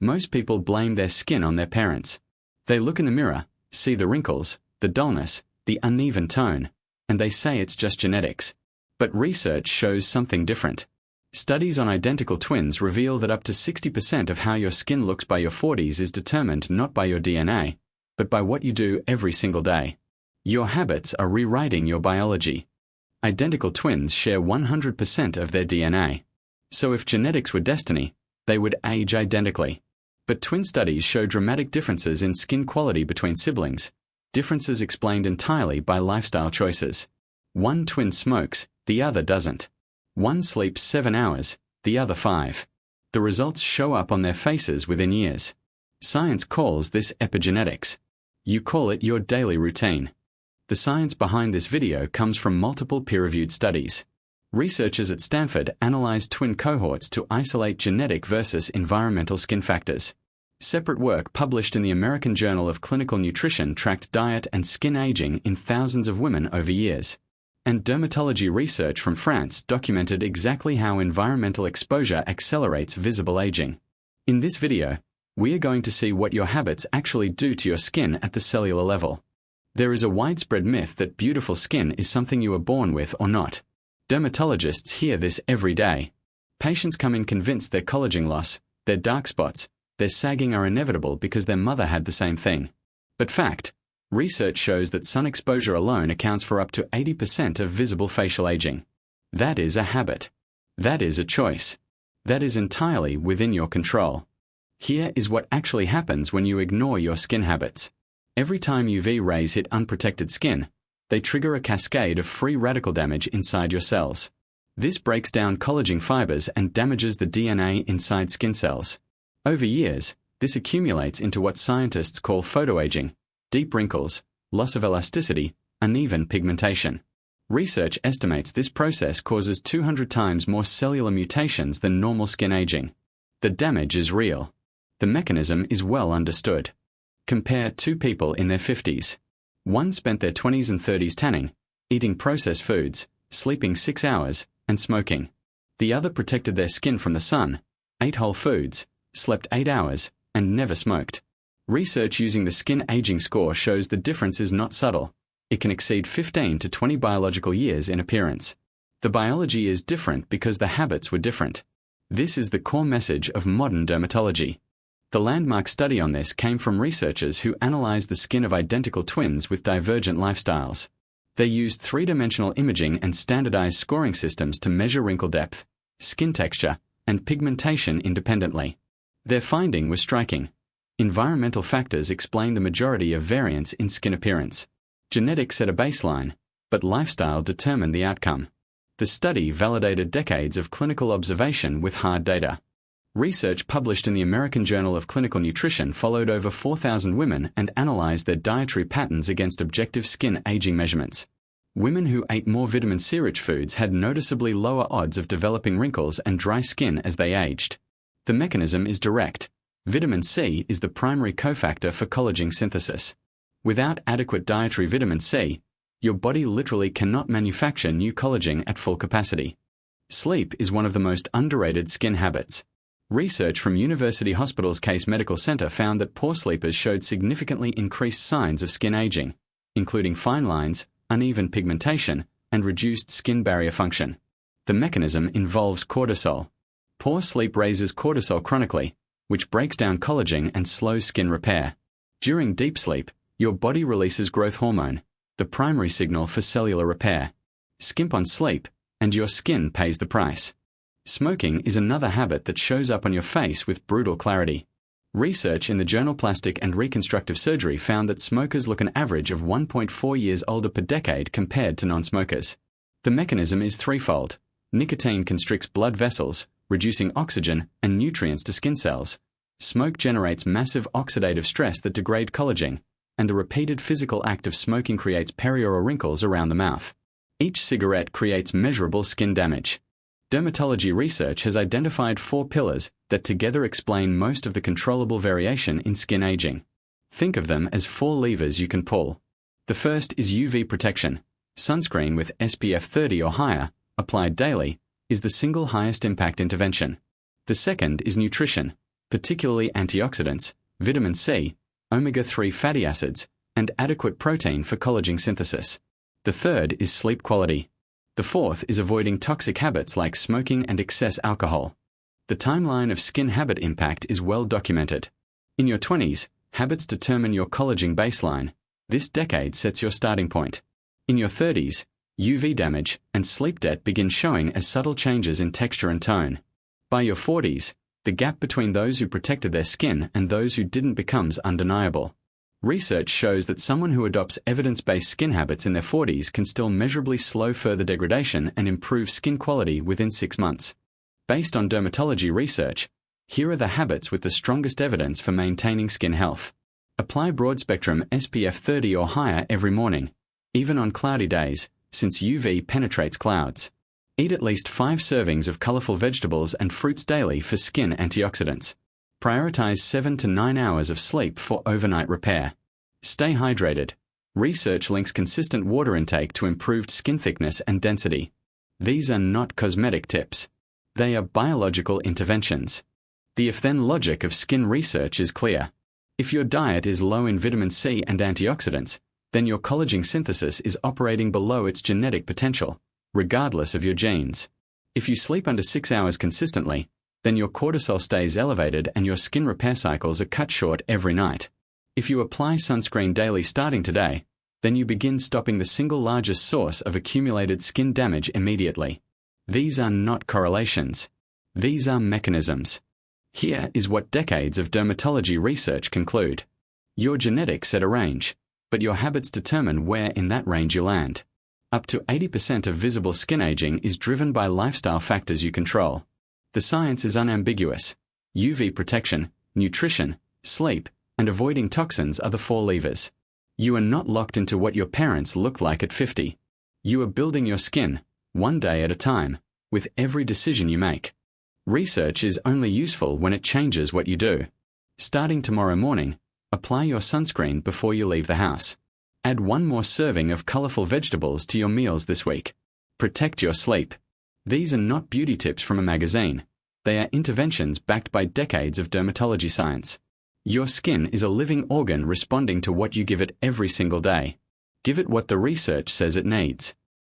Most people blame their skin on their parents. They look in the mirror, see the wrinkles, the dullness, the uneven tone, and they say it's just genetics. But research shows something different. Studies on identical twins reveal that up to 60% of how your skin looks by your 40s is determined not by your DNA, but by what you do every single day. Your habits are rewriting your biology. Identical twins share 100% of their DNA. So if genetics were destiny, they would age identically. But twin studies show dramatic differences in skin quality between siblings, differences explained entirely by lifestyle choices. One twin smokes, the other doesn't. One sleeps 7 hours, the other 5. The results show up on their faces within years. Science calls this epigenetics. You call it your daily routine. The science behind this video comes from multiple peer-reviewed studies. Researchers at Stanford analyzed twin cohorts to isolate genetic versus environmental skin factors. Separate work published in the American Journal of Clinical Nutrition tracked diet and skin aging in thousands of women over years. And dermatology research from France documented exactly how environmental exposure accelerates visible aging. In this video, we are going to see what your habits actually do to your skin at the cellular level. There is a widespread myth that beautiful skin is something you are born with or not. Dermatologists hear this every day. Patients come in convinced their collagen loss, their dark spots, their sagging are inevitable because their mother had the same thing. But fact, research shows that sun exposure alone accounts for up to 80% of visible facial aging. That is a habit. That is a choice. That is entirely within your control. Here is what actually happens when you ignore your skin habits. Every time UV rays hit unprotected skin, they trigger a cascade of free radical damage inside your cells. This breaks down collagen fibers and damages the DNA inside skin cells. Over years, this accumulates into what scientists call photoaging, deep wrinkles, loss of elasticity, uneven pigmentation. Research estimates this process causes 200 times more cellular mutations than normal skin aging. The damage is real. The mechanism is well understood. Compare two people in their 50s. One spent their 20s and 30s tanning, eating processed foods, sleeping 6 hours, and smoking. The other protected their skin from the sun, ate whole foods, slept 8 hours, and never smoked. Research using the skin aging score shows the difference is not subtle. It can exceed 15 to 20 biological years in appearance. The biology is different because the habits were different. This is the core message of modern dermatology. The landmark study on this came from researchers who analyzed the skin of identical twins with divergent lifestyles. They used three-dimensional imaging and standardized scoring systems to measure wrinkle depth, skin texture, and pigmentation independently. Their finding was striking. Environmental factors explain the majority of variance in skin appearance. Genetics set a baseline, but lifestyle determined the outcome. The study validated decades of clinical observation with hard data. Research published in the American Journal of Clinical Nutrition followed over 4,000 women and analyzed their dietary patterns against objective skin aging measurements. Women who ate more vitamin C-rich foods had noticeably lower odds of developing wrinkles and dry skin as they aged. The mechanism is direct. Vitamin C is the primary cofactor for collagen synthesis. Without adequate dietary vitamin C, your body literally cannot manufacture new collagen at full capacity. Sleep is one of the most underrated skin habits. Research from University Hospital's Case Medical Center found that poor sleepers showed significantly increased signs of skin aging, including fine lines, uneven pigmentation, and reduced skin barrier function. The mechanism involves cortisol. Poor sleep raises cortisol chronically, which breaks down collagen and slows skin repair. During deep sleep, your body releases growth hormone, the primary signal for cellular repair. Skimp on sleep, and your skin pays the price. Smoking is another habit that shows up on your face with brutal clarity. Research in the journal Plastic and Reconstructive Surgery found that smokers look an average of 1.4 years older per decade compared to non-smokers. The mechanism is threefold. Nicotine constricts blood vessels, reducing oxygen and nutrients to skin cells. Smoke generates massive oxidative stress that degrade collagen, and the repeated physical act of smoking creates perioral wrinkles around the mouth. Each cigarette creates measurable skin damage. Dermatology research has identified 4 pillars that together explain most of the controllable variation in skin aging. Think of them as 4 levers you can pull. The first is UV protection. Sunscreen with SPF 30 or higher, applied daily, is the single highest impact intervention. The second is nutrition. particularly antioxidants, vitamin C, omega-3 fatty acids, and adequate protein for collagen synthesis. The third is sleep quality. The fourth is avoiding toxic habits like smoking and excess alcohol. The timeline of skin habit impact is well documented. In your 20s, habits determine your collagen baseline. This decade sets your starting point. In your 30s, UV damage and sleep debt begin showing as subtle changes in texture and tone. By your 40s, the gap between those who protected their skin and those who didn't becomes undeniable. Research shows that someone who adopts evidence-based skin habits in their 40s can still measurably slow further degradation and improve skin quality within 6 months. Based on dermatology research, here are the habits with the strongest evidence for maintaining skin health. Apply broad-spectrum SPF 30 or higher every morning, even on cloudy days, since UV penetrates clouds. Eat at least 5 servings of colorful vegetables and fruits daily for skin antioxidants. Prioritize 7 to 9 hours of sleep for overnight repair. Stay hydrated. Research links consistent water intake to improved skin thickness and density. These are not cosmetic tips. They are biological interventions. The if-then logic of skin research is clear. If your diet is low in vitamin C and antioxidants, then your collagen synthesis is operating below its genetic potential, regardless of your genes. If you sleep under 6 hours consistently, then your cortisol stays elevated and your skin repair cycles are cut short every night. If you apply sunscreen daily starting today, then you begin stopping the single largest source of accumulated skin damage immediately. These are not correlations. These are mechanisms. Here is what decades of dermatology research conclude. Your genetics set a range, but your habits determine where in that range you land. Up to 80% of visible skin aging is driven by lifestyle factors you control. The science is unambiguous. UV protection, nutrition, sleep, and avoiding toxins are the 4 levers. You are not locked into what your parents looked like at 50. You are building your skin, one day at a time, with every decision you make. Research is only useful when it changes what you do. Starting tomorrow morning, apply your sunscreen before you leave the house. Add 1 more serving of colorful vegetables to your meals this week. Protect your sleep. These are not beauty tips from a magazine. They are interventions backed by decades of dermatology science. Your skin is a living organ responding to what you give it every single day. Give it what the research says it needs.